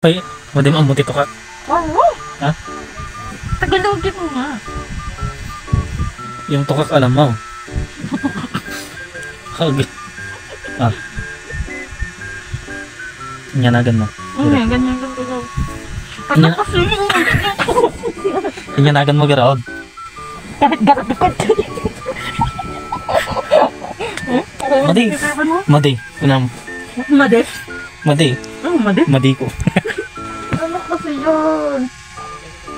Ay, madi mo ang buti to ka. Oo. Ha? Tagalogin mo nga. Yung tukak alam mo. Hag. Ah. Inyanagan mo. Ganyan, ganyan, ganyan. Ano Inya- kasi yung Inyanagan mo garaod. garat-garat. Madi. Madi. Unam. Madi? Madi. Oh, madi? Madi ko. Ano kasi yun?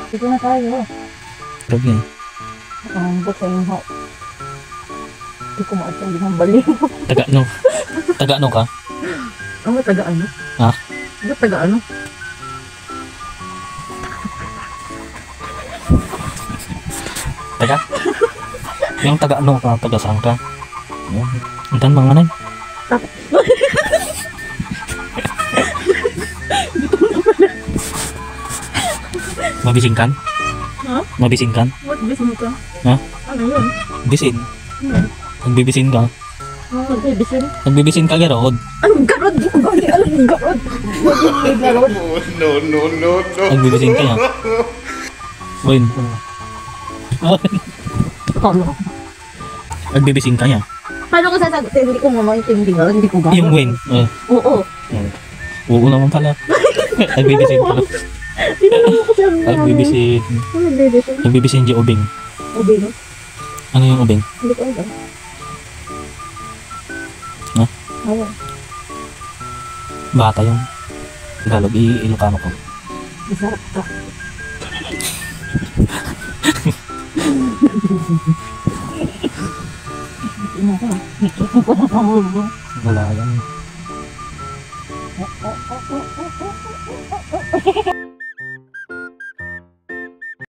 Dito na tayo. Pero yun. Ang bukay yung hot. Hindi ko maasang ginambali. Taga no. Taga no ka? Ano taga ano? Ha? Ano taga ano? Taga? Yung taga ano ka? Taga saan ka? Antan mga nanay? Mabising kan? Ha? Mabising kan? What bisin ka? Ha? Ano yun? Bisin. Nagbibisin ka? Okay, bisin. Nagbibisin ka garaod. Ang garod! Di ko gani alam yung garod. Yung garod. No. Nagbibisin ka ya. Win. Ano? Nagbibisin ka ya. Paano ko sasagutin? Hindi ko mamaintindihan. Hindi ko gani. Yung win. Oo. Oo naman pala. Nagbibisin pala. Tinanong ko sabi namin. Nagbibisin. Ano nagbibisin? Nagbibisin di ubing. Ubi, no? Ano yung ubing? Hindi ko alam. Ha? Oo. Bata yung Tagalog. Ilocano ko. Masarap ka. Ito ko na pamulong. Wala yan.